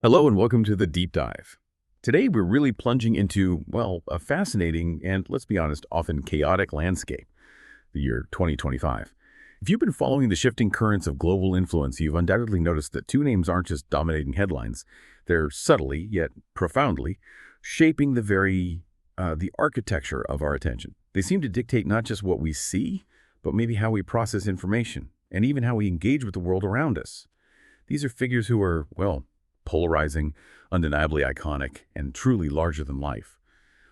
Hello and welcome to the Deep Dive. Today we're really plunging into, well, a fascinating and, let's be honest, often chaotic landscape, the year 2025. If you've been following the shifting currents of global influence, you've undoubtedly noticed that two names aren't just dominating headlines. They're subtly, yet profoundly, shaping the architecture of our attention. They seem to dictate not just what we see, but maybe how we process information, and even how we engage with the world around us. These are figures who are, well, polarizing, undeniably iconic, and truly larger than life.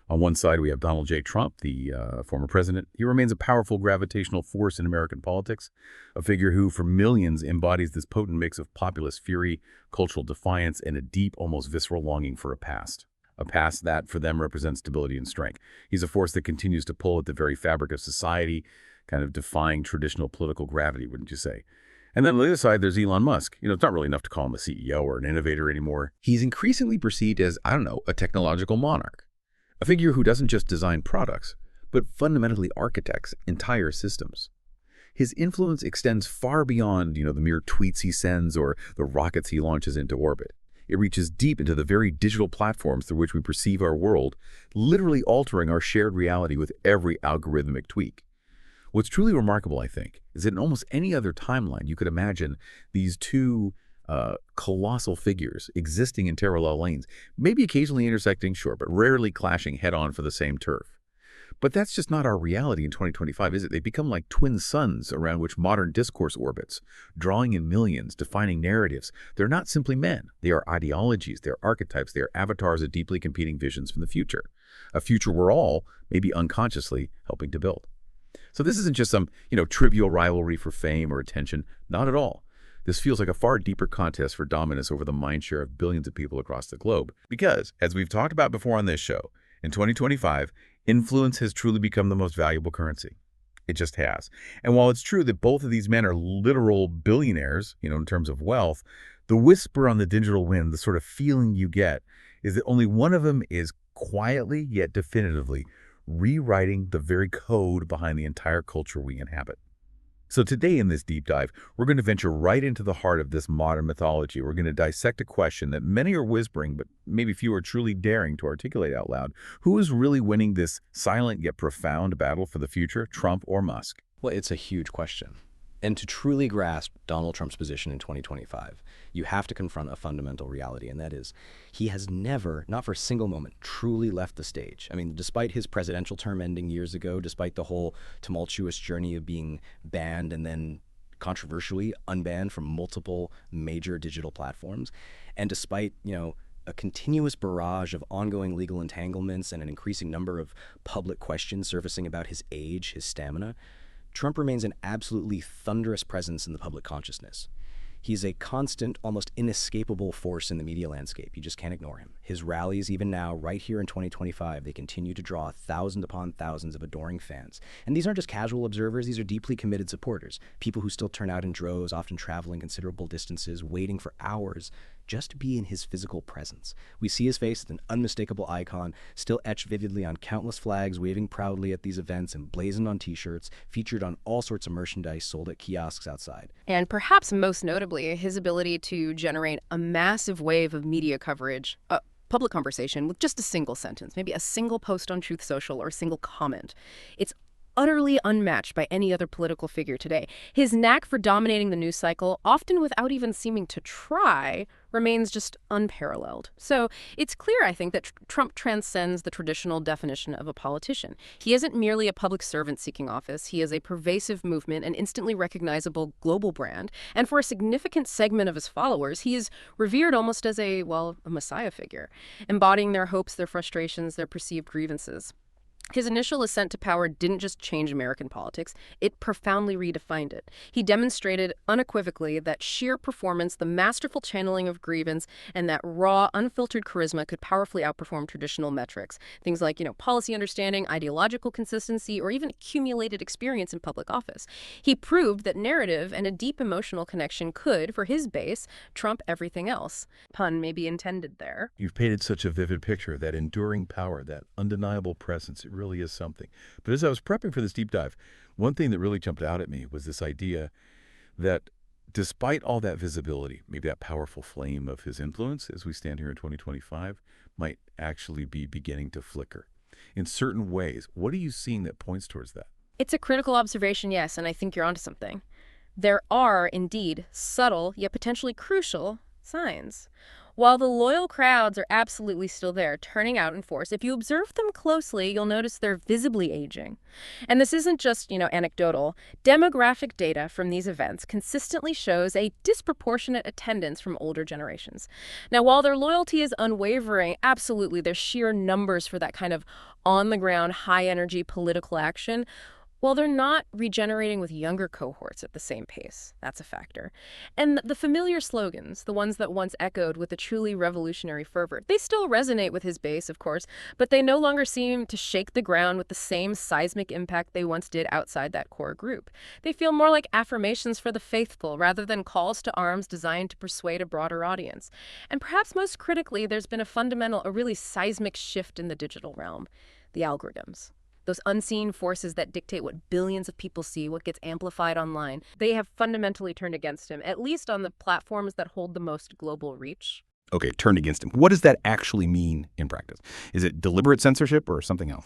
On one side, we have Donald J. Trump, the former president. He remains a powerful gravitational force in American politics, a figure who, for millions, embodies this potent mix of populist fury, cultural defiance, and a deep, almost visceral longing for a past. A past that, for them, represents stability and strength. He's a force that continues to pull at the very fabric of society, kind of defying traditional political gravity, wouldn't you say? And then on the other side, there's Elon Musk. It's not really enough to call him a CEO or an innovator anymore. He's increasingly perceived as, a technological monarch. A figure who doesn't just design products, but fundamentally architects entire systems. His influence extends far beyond, the mere tweets he sends or the rockets he launches into orbit. It reaches deep into the very digital platforms through which we perceive our world, literally altering our shared reality with every algorithmic tweak. What's truly remarkable, I think, is that in almost any other timeline you could imagine these two colossal figures existing in parallel lanes, maybe occasionally intersecting, sure, but rarely clashing head-on for the same turf. But that's just not our reality in 2025, is it? They become like twin suns around which modern discourse orbits, drawing in millions, defining narratives. They're not simply men. They are ideologies, they're archetypes, they are avatars of deeply competing visions from the future. A future we're all, maybe unconsciously, helping to build. So this isn't just some, trivial rivalry for fame or attention. Not at all. This feels like a far deeper contest for dominance over the mindshare of billions of people across the globe. Because, as we've talked about before on this show, in 2025, influence has truly become the most valuable currency. It just has. And while it's true that both of these men are literal billionaires, in terms of wealth, the whisper on the digital wind, the sort of feeling you get, is that only one of them is quietly yet definitively rewriting the very code behind the entire culture we inhabit. So today in this deep dive, we're going to venture right into the heart of this modern mythology. We're going to dissect a question that many are whispering, but maybe few are truly daring to articulate out loud. Who is really winning this silent yet profound battle for the future, Trump or Musk? Well, it's a huge question. And to truly grasp Donald Trump's position in 2025, you have to confront a fundamental reality, and that is he has never, not for a single moment, truly left the stage. I mean, despite his presidential term ending years ago, despite the whole tumultuous journey of being banned and then controversially unbanned from multiple major digital platforms, and despite, a continuous barrage of ongoing legal entanglements and an increasing number of public questions surfacing about his age, his stamina, Trump remains an absolutely thunderous presence in the public consciousness. He's a constant, almost inescapable force in the media landscape. You just can't ignore him. His rallies, even now, right here in 2025, they continue to draw thousands upon thousands of adoring fans. And these aren't just casual observers, these are deeply committed supporters, people who still turn out in droves, often traveling considerable distances, waiting for hours just to be in his physical presence. We see his face as an unmistakable icon, still etched vividly on countless flags, waving proudly at these events, emblazoned on t-shirts, featured on all sorts of merchandise sold at kiosks outside. And perhaps most notably, his ability to generate a massive wave of media coverage, public conversation with just a single sentence, maybe a single post on Truth Social or a single comment. It's utterly unmatched by any other political figure today. His knack for dominating the news cycle, often without even seeming to try, remains just unparalleled. So it's clear, I think, that Trump transcends the traditional definition of a politician. He isn't merely a public servant seeking office. He is a pervasive movement, an instantly recognizable global brand. And for a significant segment of his followers, he is revered almost as a messiah figure, embodying their hopes, their frustrations, their perceived grievances. His initial ascent to power didn't just change American politics, it profoundly redefined it. He demonstrated unequivocally that sheer performance, the masterful channeling of grievance, and that raw, unfiltered charisma could powerfully outperform traditional metrics. Things like, policy understanding, ideological consistency, or even accumulated experience in public office. He proved that narrative and a deep emotional connection could, for his base, trump everything else. Pun may be intended there. You've painted such a vivid picture, that enduring power, that undeniable presence. It really is something. But as I was prepping for this deep dive, one thing that really jumped out at me was this idea that despite all that visibility, maybe that powerful flame of his influence as we stand here in 2025 might actually be beginning to flicker. In certain ways, what are you seeing that points towards that? It's a critical observation, yes, and I think you're onto something. There are, indeed, subtle, yet potentially crucial, signs. While the loyal crowds are absolutely still there, turning out in force, if you observe them closely, you'll notice they're visibly aging. And this isn't just, anecdotal. Demographic data from these events consistently shows a disproportionate attendance from older generations. Now, while their loyalty is unwavering, absolutely, their sheer numbers for that kind of on-the-ground, high-energy political action, well, they're not regenerating with younger cohorts at the same pace. That's a factor. And the familiar slogans, the ones that once echoed with a truly revolutionary fervor, they still resonate with his base, of course, but they no longer seem to shake the ground with the same seismic impact they once did outside that core group. They feel more like affirmations for the faithful rather than calls to arms designed to persuade a broader audience. And perhaps most critically, there's been a really seismic shift in the digital realm, the algorithms. Those unseen forces that dictate what billions of people see, what gets amplified online, they have fundamentally turned against him, at least on the platforms that hold the most global reach. Okay, turned against him. What does that actually mean in practice? Is it deliberate censorship or something else?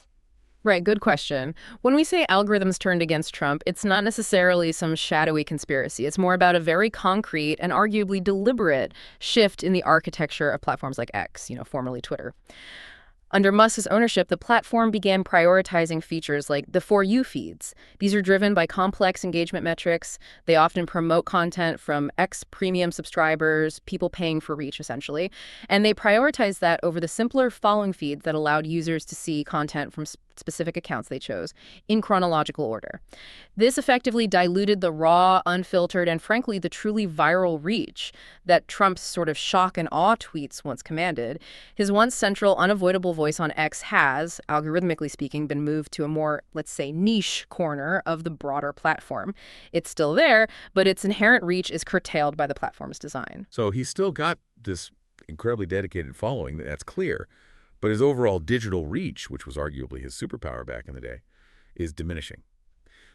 Right, good question. When we say algorithms turned against Trump, it's not necessarily some shadowy conspiracy. It's more about a very concrete and arguably deliberate shift in the architecture of platforms like X, formerly Twitter. Under Musk's ownership, the platform began prioritizing features like the For You feeds. These are driven by complex engagement metrics. They often promote content from X premium subscribers, people paying for reach, essentially. And they prioritize that over the simpler following feeds that allowed users to see content from specific accounts they chose in chronological order. This effectively diluted the raw, unfiltered, and frankly, the truly viral reach that Trump's sort of shock and awe tweets once commanded. His once central, unavoidable voice on X has, algorithmically speaking, been moved to a more, let's say, niche corner of the broader platform. It's still there, but its inherent reach is curtailed by the platform's design. So he's still got this incredibly dedicated following, that's clear, but his overall digital reach, which was arguably his superpower back in the day, is diminishing.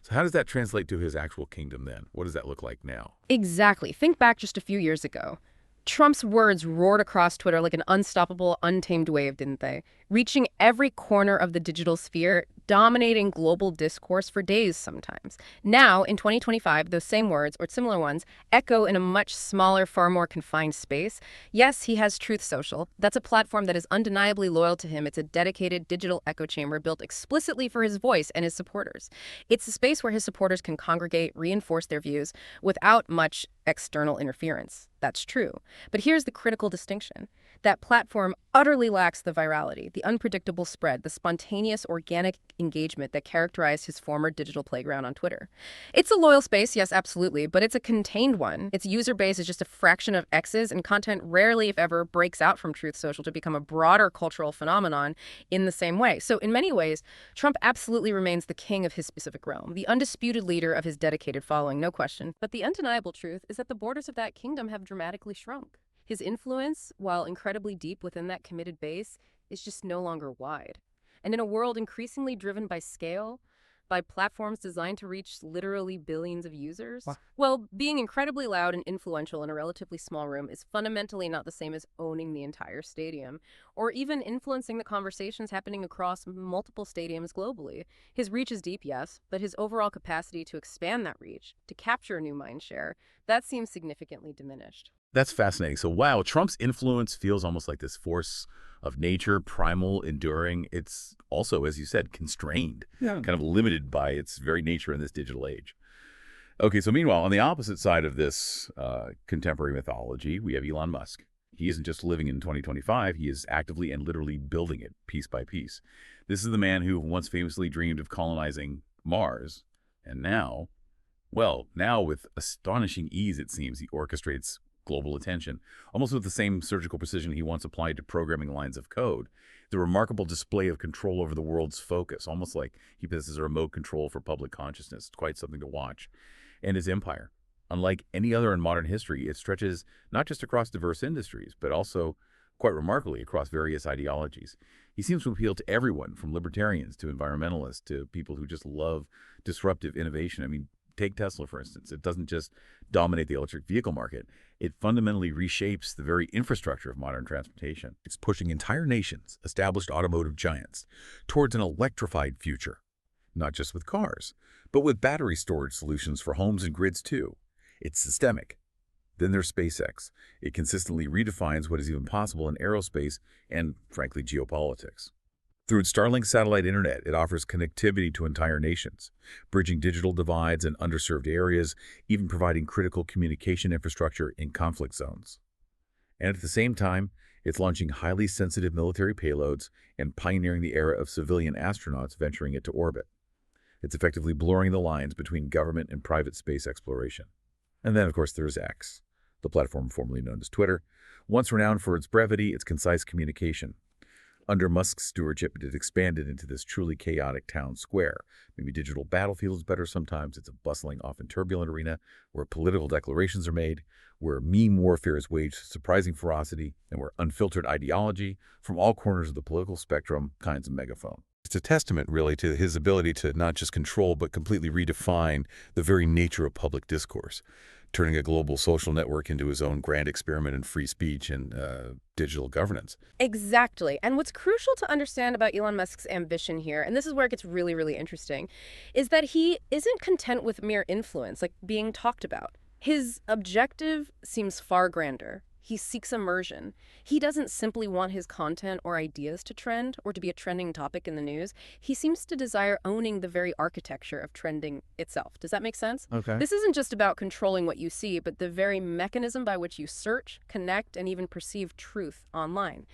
So how does that translate to his actual kingdom then? What does that look like now? Exactly. Think back just a few years ago. Trump's words roared across Twitter like an unstoppable, untamed wave, didn't they? Reaching every corner of the digital sphere, dominating global discourse for days sometimes. Now, in 2025, those same words, or similar ones, echo in a much smaller, far more confined space. Yes, he has Truth Social. That's a platform that is undeniably loyal to him. It's a dedicated digital echo chamber built explicitly for his voice and his supporters. It's a space where his supporters can congregate, reinforce their views without much external interference. That's true. But here's the critical distinction. That platform utterly lacks the virality, the unpredictable spread, the spontaneous, organic engagement that characterized his former digital playground on Twitter. It's a loyal space, yes, absolutely, but it's a contained one. Its user base is just a fraction of X's, and content rarely, if ever, breaks out from Truth Social to become a broader cultural phenomenon in the same way. So in many ways, Trump absolutely remains the king of his specific realm, the undisputed leader of his dedicated following, no question. But the undeniable truth is that the borders of that kingdom have dramatically shrunk. His influence, while incredibly deep within that committed base, is just no longer wide. And in a world increasingly driven by scale, by platforms designed to reach literally billions of users, well, being incredibly loud and influential in a relatively small room is fundamentally not the same as owning the entire stadium, or even influencing the conversations happening across multiple stadiums globally. His reach is deep, yes, but his overall capacity to expand that reach, to capture a new mind share, that seems significantly diminished. That's fascinating. So, wow, Trump's influence feels almost like this force of nature, primal, enduring. It's also, as you said, constrained, kind of limited by its very nature in this digital age. Okay, so meanwhile, on the opposite side of this contemporary mythology, we have Elon Musk. He isn't just living in 2025, he is actively and literally building it piece by piece. This is the man who once famously dreamed of colonizing Mars, and now, now with astonishing ease, it seems, he orchestrates global attention, almost with the same surgical precision he once applied to programming lines of code. The remarkable display of control over the world's focus, almost like he possesses a remote control for public consciousness. It's quite something to watch. And his empire, unlike any other in modern history, it stretches not just across diverse industries, but also, quite remarkably, across various ideologies. He seems to appeal to everyone, from libertarians to environmentalists to people who just love disruptive innovation. I mean, Take Tesla, for instance. It doesn't just dominate the electric vehicle market. It fundamentally reshapes the very infrastructure of modern transportation. It's pushing entire nations, established automotive giants, towards an electrified future. Not just with cars, but with battery storage solutions for homes and grids too. It's systemic. Then there's SpaceX. It consistently redefines what is even possible in aerospace and, frankly, geopolitics. Through its Starlink satellite internet, it offers connectivity to entire nations, bridging digital divides in underserved areas, even providing critical communication infrastructure in conflict zones. And at the same time, it's launching highly sensitive military payloads and pioneering the era of civilian astronauts venturing into orbit. It's effectively blurring the lines between government and private space exploration. And then, of course, there's X, the platform formerly known as Twitter, once renowned for its brevity, its concise communication. Under Musk's stewardship, it expanded into this truly chaotic town square. Maybe digital battlefield is better sometimes. It's a bustling, often turbulent arena where political declarations are made, where meme warfare is waged with surprising ferocity, and where unfiltered ideology from all corners of the political spectrum kinds of megaphone. It's a testament, really, to his ability to not just control, but completely redefine the very nature of public discourse, turning a global social network into his own grand experiment in free speech and digital governance. Exactly. And what's crucial to understand about Elon Musk's ambition here, and this is where it gets really, really interesting, is that he isn't content with mere influence, like being talked about. His objective seems far grander. He seeks immersion. He doesn't simply want his content or ideas to trend or to be a trending topic in the news. He seems to desire owning the very architecture of trending itself. Does that make sense? Okay. This isn't just about controlling what you see, but the very mechanism by which you search, connect, and even perceive truth online.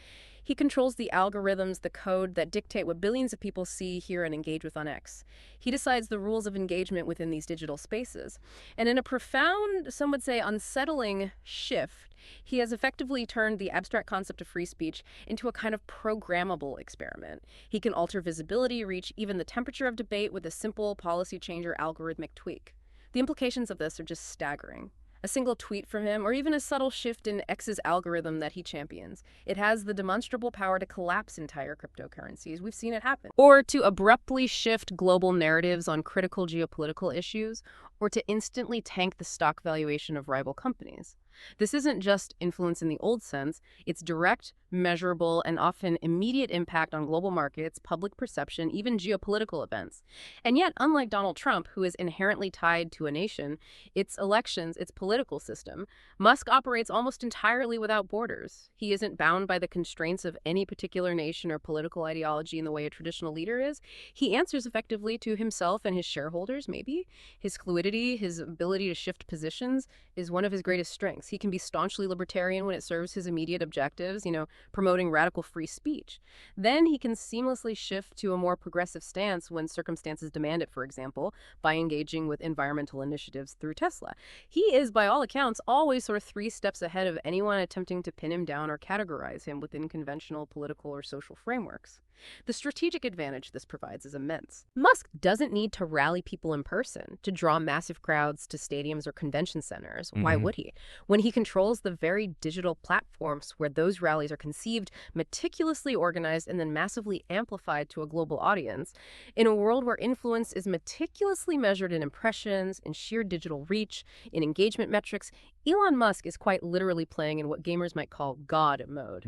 He controls the algorithms, the code that dictate what billions of people see, hear, and engage with on X. He decides the rules of engagement within these digital spaces. And in a profound, some would say unsettling shift, he has effectively turned the abstract concept of free speech into a kind of programmable experiment. He can alter visibility, reach even the temperature of debate with a simple policy change or algorithmic tweak. The implications of this are just staggering. A single tweet from him, or even a subtle shift in X's algorithm that he champions. It has the demonstrable power to collapse entire cryptocurrencies. We've seen it happen. Or to abruptly shift global narratives on critical geopolitical issues, or to instantly tank the stock valuation of rival companies. This isn't just influence in the old sense, it's direct, measurable, and often immediate impact on global markets, public perception, even geopolitical events. And yet, unlike Donald Trump, who is inherently tied to a nation, its elections, its political system, Musk operates almost entirely without borders. He isn't bound by the constraints of any particular nation or political ideology in the way a traditional leader is. He answers effectively to himself and his shareholders, maybe. His fluidity, his ability to shift positions, is one of his greatest strengths. He can be staunchly libertarian when it serves his immediate objectives, promoting radical free speech. Then he can seamlessly shift to a more progressive stance when circumstances demand it, for example, by engaging with environmental initiatives through Tesla. He is, by all accounts, always sort of 3 steps ahead of anyone attempting to pin him down or categorize him within conventional political or social frameworks. The strategic advantage this provides is immense. Musk doesn't need to rally people in person to draw massive crowds to stadiums or convention centers. Why would he? When he controls the very digital platforms where those rallies are conceived, meticulously organized, and then massively amplified to a global audience, in a world where influence is meticulously measured in impressions, in sheer digital reach, in engagement metrics, Elon Musk is quite literally playing in what gamers might call God mode.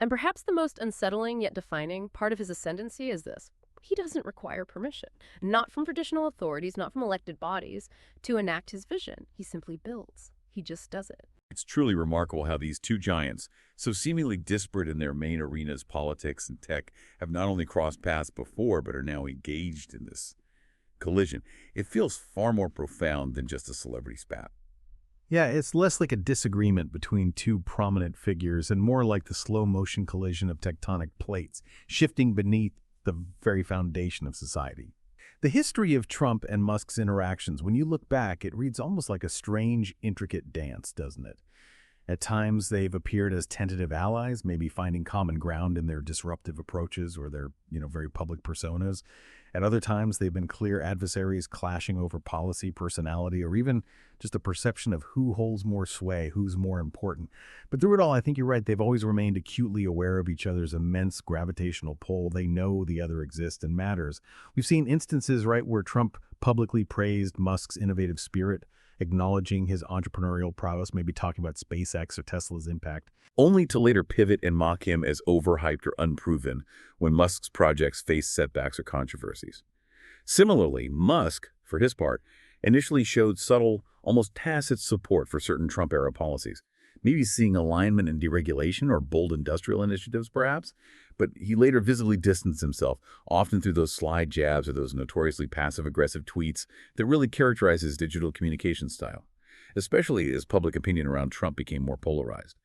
And perhaps the most unsettling yet defining part of his ascendancy is this. He doesn't require permission, not from traditional authorities, not from elected bodies, to enact his vision. He simply builds. He just does it. It's truly remarkable how these two giants, so seemingly disparate in their main arenas, politics and tech, have not only crossed paths before, but are now engaged in this collision. It feels far more profound than just a celebrity spat. Yeah, it's less like a disagreement between two prominent figures and more like the slow-motion collision of tectonic plates, shifting beneath the very foundation of society. The history of Trump and Musk's interactions, when you look back, it reads almost like a strange, intricate dance, doesn't it? At times, they've appeared as tentative allies, maybe finding common ground in their disruptive approaches or their, very public personas. At other times, they've been clear adversaries clashing over policy, personality, or even just a perception of who holds more sway, who's more important. But through it all, I think you're right. They've always remained acutely aware of each other's immense gravitational pull. They know the other exists and matters. We've seen instances, right, where Trump publicly praised Musk's innovative spirit, acknowledging his entrepreneurial prowess, maybe talking about SpaceX or Tesla's impact. Only to later pivot and mock him as overhyped or unproven when Musk's projects faced setbacks or controversies. Similarly, Musk, for his part, initially showed subtle, almost tacit support for certain Trump-era policies, maybe seeing alignment in deregulation or bold industrial initiatives, perhaps, but he later visibly distanced himself, often through those sly jabs or those notoriously passive-aggressive tweets that really characterize his digital communication style, especially as public opinion around Trump became more polarized.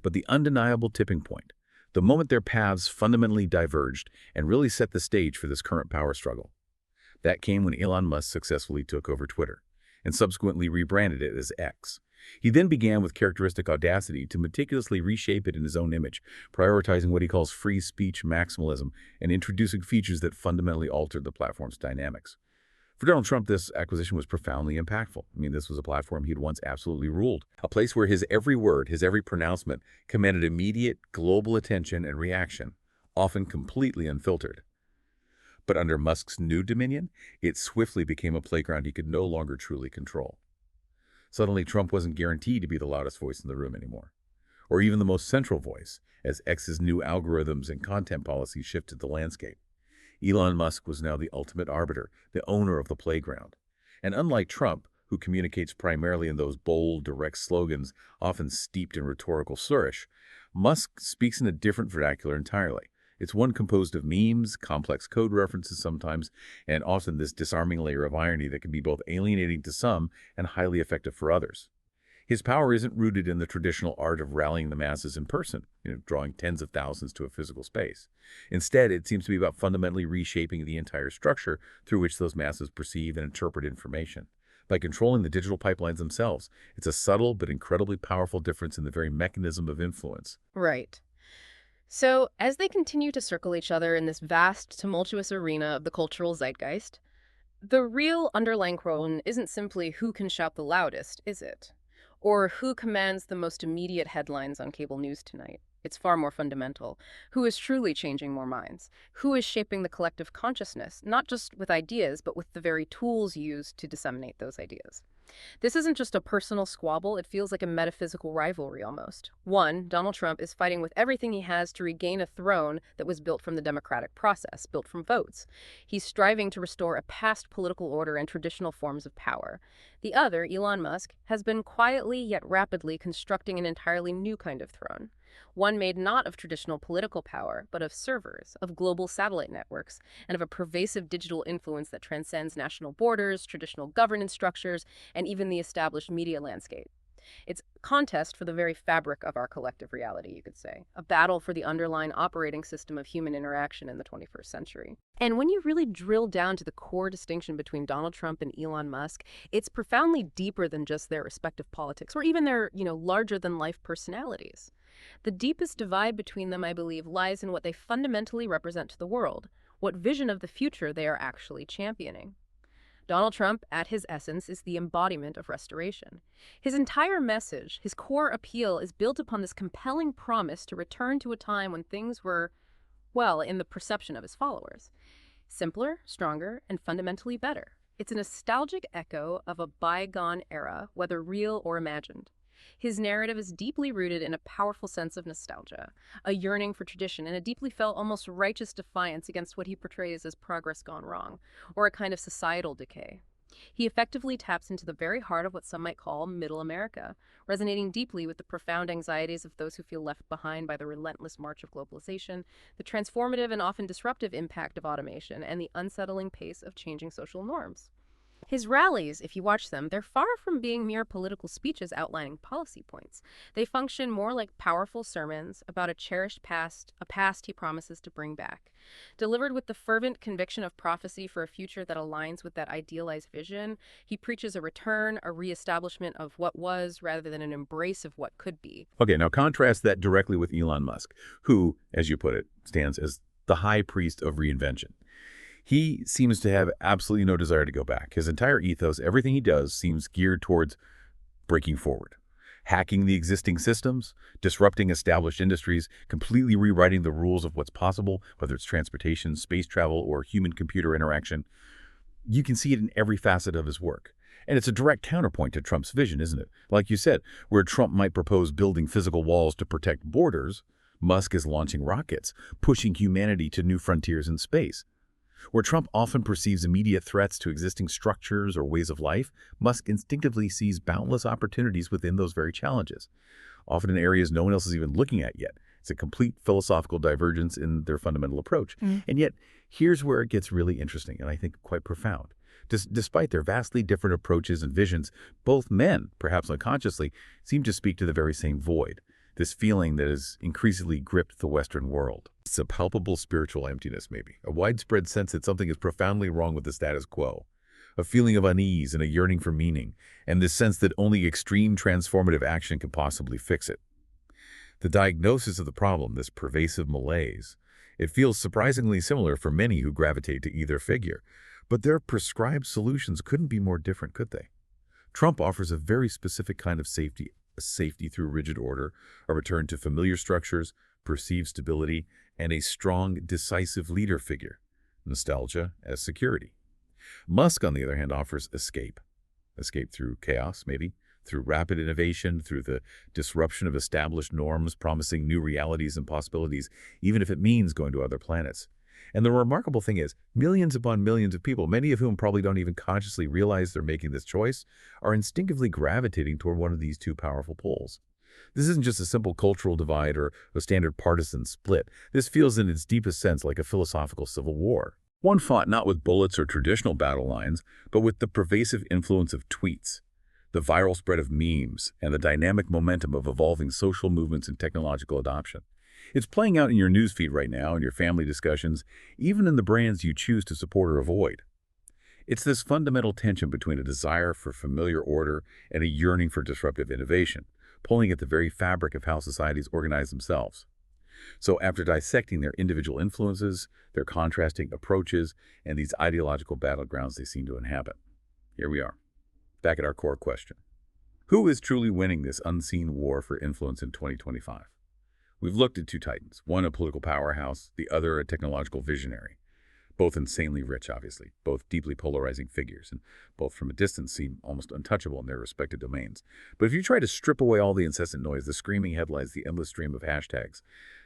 But the undeniable tipping point, the moment their paths fundamentally diverged and really set the stage for this current power struggle, that came when Elon Musk successfully took over Twitter and subsequently rebranded it as X. He then began with characteristic audacity to meticulously reshape it in his own image, prioritizing what he calls free speech maximalism and introducing features that fundamentally altered the platform's dynamics. For Donald Trump, this acquisition was profoundly impactful. This was a platform he'd once absolutely ruled, a place where his every word, his every pronouncement commanded immediate global attention and reaction, often completely unfiltered. But under Musk's new dominion, it swiftly became a playground he could no longer truly control. Suddenly, Trump wasn't guaranteed to be the loudest voice in the room anymore, or even the most central voice, as X's new algorithms and content policies shifted the landscape. Elon Musk was now the ultimate arbiter, the owner of the playground. And unlike Trump, who communicates primarily in those bold, direct slogans, often steeped in rhetorical flourish, Musk speaks in a different vernacular entirely. It's one composed of memes, complex code references sometimes, and often this disarming layer of irony that can be both alienating to some and highly effective for others. His power isn't rooted in the traditional art of rallying the masses in person, drawing tens of thousands to a physical space. Instead, it seems to be about fundamentally reshaping the entire structure through which those masses perceive and interpret information. By controlling the digital pipelines themselves, it's a subtle but incredibly powerful difference in the very mechanism of influence. Right. So, as they continue to circle each other in this vast, tumultuous arena of the cultural zeitgeist, the real underlying question isn't simply who can shout the loudest, is it? Or who commands the most immediate headlines on cable news tonight? It's far more fundamental. Who is truly changing more minds? Who is shaping the collective consciousness, not just with ideas, but with the very tools used to disseminate those ideas? This isn't just a personal squabble, it feels like a metaphysical rivalry almost. One, Donald Trump is fighting with everything he has to regain a throne that was built from the democratic process, built from votes. He's striving to restore a past political order and traditional forms of power. The other, Elon Musk, has been quietly yet rapidly constructing an entirely new kind of throne. One made not of traditional political power, but of servers, of global satellite networks, and of a pervasive digital influence that transcends national borders, traditional governance structures, and even the established media landscape. It's a contest for the very fabric of our collective reality, you could say, a battle for the underlying operating system of human interaction in the 21st century. And when you really drill down to the core distinction between Donald Trump and Elon Musk, it's profoundly deeper than just their respective politics or even their, larger-than-life personalities. The deepest divide between them, I believe, lies in what they fundamentally represent to the world, what vision of the future they are actually championing. Donald Trump, at his essence, is the embodiment of restoration. His entire message, his core appeal, is built upon this compelling promise to return to a time when things were, well, in the perception of his followers, simpler, stronger, and fundamentally better. It's a nostalgic echo of a bygone era, whether real or imagined. His narrative is deeply rooted in a powerful sense of nostalgia, a yearning for tradition, and a deeply felt, almost righteous defiance against what he portrays as progress gone wrong, or a kind of societal decay. He effectively taps into the very heart of what some might call middle America, resonating deeply with the profound anxieties of those who feel left behind by the relentless march of globalization, the transformative and often disruptive impact of automation, and the unsettling pace of changing social norms. His rallies, if you watch them, they're far from being mere political speeches outlining policy points. They function more like powerful sermons about a cherished past, a past he promises to bring back. Delivered with the fervent conviction of prophecy for a future that aligns with that idealized vision, he preaches a return, a reestablishment of what was rather than an embrace of what could be. Okay, now contrast that directly with Elon Musk, who, as you put it, stands as the high priest of reinvention. He seems to have absolutely no desire to go back. His entire ethos, everything he does, seems geared towards breaking forward, hacking the existing systems, disrupting established industries, completely rewriting the rules of what's possible, whether it's transportation, space travel, or human-computer interaction. You can see it in every facet of his work. And it's a direct counterpoint to Trump's vision, isn't it? Like you said, where Trump might propose building physical walls to protect borders, Musk is launching rockets, pushing humanity to new frontiers in space. Where Trump often perceives immediate threats to existing structures or ways of life, Musk instinctively sees boundless opportunities within those very challenges, often in areas no one else is even looking at yet. It's a complete philosophical divergence in their fundamental approach. And yet, here's where it gets really interesting and I think quite profound. Despite their vastly different approaches and visions, both men, perhaps unconsciously, seem to speak to the very same void, this feeling that has increasingly gripped the Western world. It's a palpable spiritual emptiness, maybe, a widespread sense that something is profoundly wrong with the status quo, a feeling of unease and a yearning for meaning, and this sense that only extreme transformative action can possibly fix it. The diagnosis of the problem, this pervasive malaise, it feels surprisingly similar for many who gravitate to either figure, but their prescribed solutions couldn't be more different, could they? Trump offers a very specific kind of safety, a safety through rigid order, a return to familiar structures, perceived stability, and a strong, decisive leader figure, nostalgia as security. Musk, on the other hand, offers escape. Escape through chaos, maybe, through rapid innovation, through the disruption of established norms, promising new realities and possibilities, even if it means going to other planets. And the remarkable thing is, millions upon millions of people, many of whom probably don't even consciously realize they're making this choice, are instinctively gravitating toward one of these two powerful poles. This isn't just a simple cultural divide or a standard partisan split. This feels in its deepest sense like a philosophical civil war. One fought not with bullets or traditional battle lines, but with the pervasive influence of tweets, the viral spread of memes, and the dynamic momentum of evolving social movements and technological adoption. It's playing out in your newsfeed right now, in your family discussions, even in the brands you choose to support or avoid. It's this fundamental tension between a desire for familiar order and a yearning for disruptive innovation, pulling at the very fabric of how societies organize themselves. So after dissecting their individual influences, their contrasting approaches, and these ideological battlegrounds they seem to inhabit, here we are, back at our core question. Who is truly winning this unseen war for influence in 2025? We've looked at two titans, one a political powerhouse, the other a technological visionary. Both insanely rich, obviously, both deeply polarizing figures, and both from a distance seem almost untouchable in their respective domains. But if you try to strip away all the incessant noise, the screaming headlines, the endless stream of hashtags,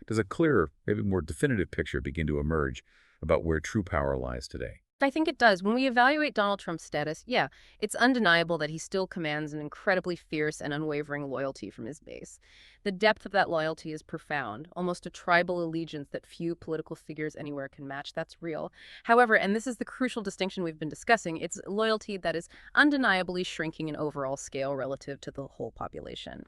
does a clearer, maybe more definitive picture begin to emerge about where true power lies today? I think it does. When we evaluate Donald Trump's status, yeah, it's undeniable that he still commands an incredibly fierce and unwavering loyalty from his base. The depth of that loyalty is profound, almost a tribal allegiance that few political figures anywhere can match. That's real. However, and this is the crucial distinction we've been discussing, it's loyalty that is undeniably shrinking in overall scale relative to the whole population.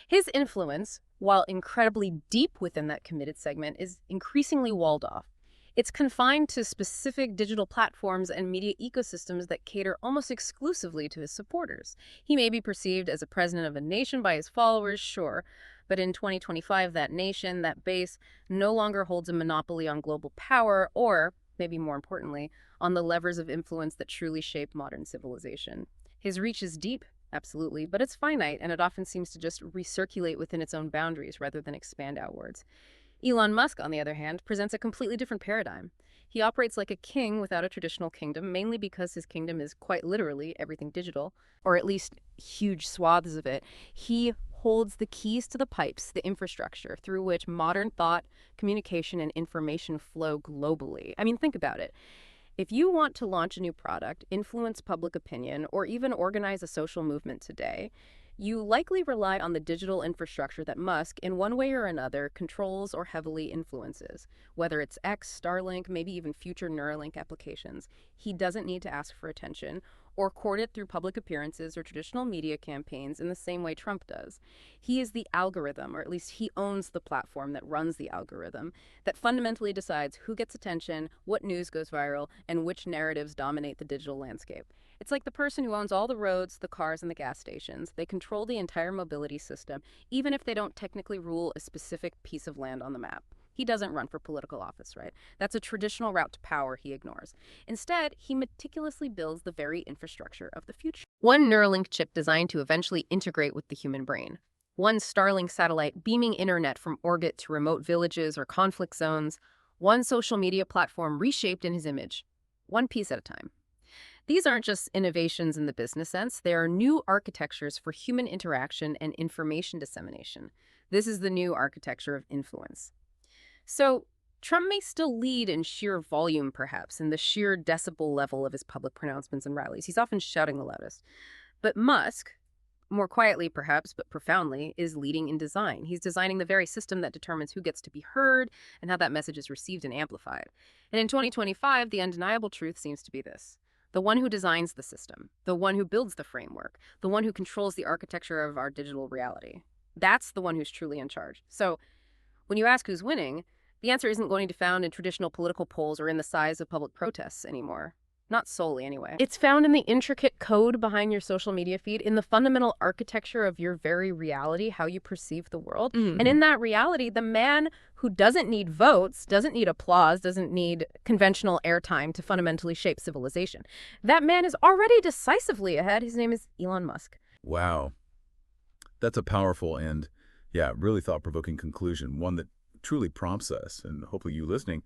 His influence, while incredibly deep within that committed segment, is increasingly walled off. It's confined to specific digital platforms and media ecosystems that cater almost exclusively to his supporters. He may be perceived as a president of a nation by his followers, sure, but in 2025, that nation, that base, no longer holds a monopoly on global power or, maybe more importantly, on the levers of influence that truly shape modern civilization. His reach is deep, absolutely, but it's finite, and it often seems to just recirculate within its own boundaries rather than expand outwards. Elon Musk, on the other hand, presents a completely different paradigm. He operates like a king without a traditional kingdom, mainly because his kingdom is quite literally everything digital, or at least huge swaths of it. He holds the keys to the pipes, the infrastructure, through which modern thought, communication, and information flow globally. I mean, think about it. If you want to launch a new product, influence public opinion, or even organize a social movement today, you likely rely on the digital infrastructure that Musk, in one way or another, controls or heavily influences. Whether it's X, Starlink, maybe even future Neuralink applications, he doesn't need to ask for attention. or courted through public appearances or traditional media campaigns in the same way Trump does. He is the algorithm, or at least he owns the platform that runs the algorithm, that fundamentally decides who gets attention, what news goes viral, and which narratives dominate the digital landscape. It's like the person who owns all the roads, the cars, and the gas stations. They control the entire mobility system, even if they don't technically rule a specific piece of land on the map. He doesn't run for political office, right? That's a traditional route to power he ignores. Instead, he meticulously builds the very infrastructure of the future. One Neuralink chip designed to eventually integrate with the human brain. One Starlink satellite beaming internet from orbit to remote villages or conflict zones. One social media platform reshaped in his image. One piece at a time. These aren't just innovations in the business sense. They are new architectures for human interaction and information dissemination. This is the new architecture of influence. So, Trump may still lead in sheer volume, perhaps, in the sheer decibel level of his public pronouncements and rallies. He's often shouting the loudest. But Musk, more quietly perhaps, but profoundly, is leading in design. He's designing the very system that determines who gets to be heard and how that message is received and amplified. And in 2025, the undeniable truth seems to be this. The one who designs the system, the one who builds the framework, the one who controls the architecture of our digital reality. That's the one who's truly in charge. So, when you ask who's winning, the answer isn't going to be found in traditional political polls or in the size of public protests anymore. Not solely, anyway. It's found in the intricate code behind your social media feed, in the fundamental architecture of your very reality, how you perceive the world. And in that reality, the man who doesn't need votes, doesn't need applause, doesn't need conventional airtime to fundamentally shape civilization. That man is already decisively ahead. His name is Elon Musk. Wow. That's a powerful and, yeah, really thought-provoking conclusion, one that truly prompts us, and hopefully you listening,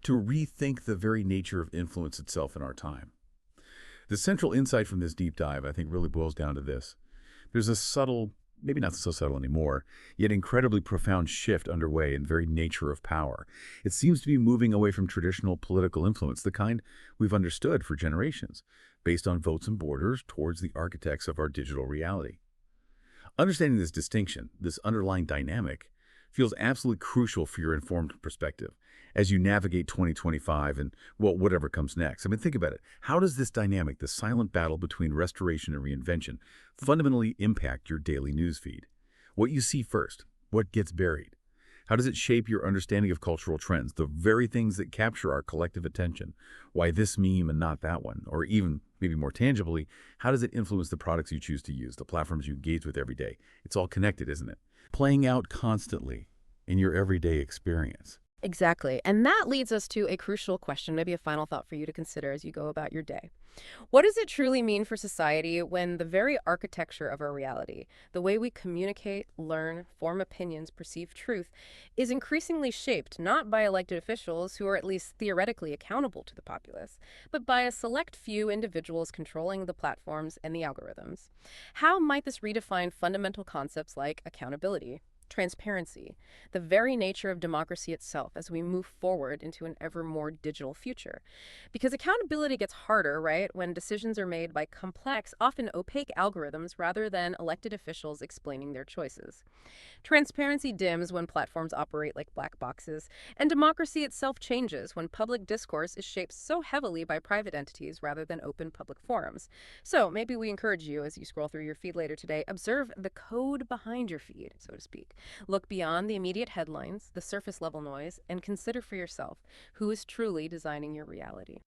to rethink the very nature of influence itself in our time. The central insight from this deep dive, I think, really boils down to this. There's a subtle, maybe not so subtle anymore, yet incredibly profound shift underway in the very nature of power. It seems to be moving away from traditional political influence, the kind we've understood for generations, based on votes and borders, towards the architects of our digital reality. Understanding this distinction, this underlying dynamic, feels absolutely crucial for your informed perspective as you navigate 2025 and, well, whatever comes next. I mean, think about it. How does this dynamic, the silent battle between restoration and reinvention, fundamentally impact your daily newsfeed? What you see first, what gets buried? How does it shape your understanding of cultural trends, the very things that capture our collective attention? Why this meme and not that one? Or even, maybe more tangibly, how does it influence the products you choose to use, the platforms you engage with every day? It's all connected, isn't it? Playing out constantly in your everyday experience. Exactly. And that leads us to a crucial question, maybe a final thought for you to consider as you go about your day. What does it truly mean for society when the very architecture of our reality, the way we communicate, learn, form opinions, perceive truth, is increasingly shaped not by elected officials who are at least theoretically accountable to the populace, but by a select few individuals controlling the platforms and the algorithms? How might this redefine fundamental concepts like accountability, transparency, the very nature of democracy itself as we move forward into an ever more digital future? Because accountability gets harder, right, when decisions are made by complex, often opaque algorithms rather than elected officials explaining their choices. Transparency dims when platforms operate like black boxes, and democracy itself changes when public discourse is shaped so heavily by private entities rather than open public forums. So maybe we encourage you, as you scroll through your feed later today, observe the code behind your feed, so to speak. Look beyond the immediate headlines, the surface level noise, and consider for yourself who is truly designing your reality.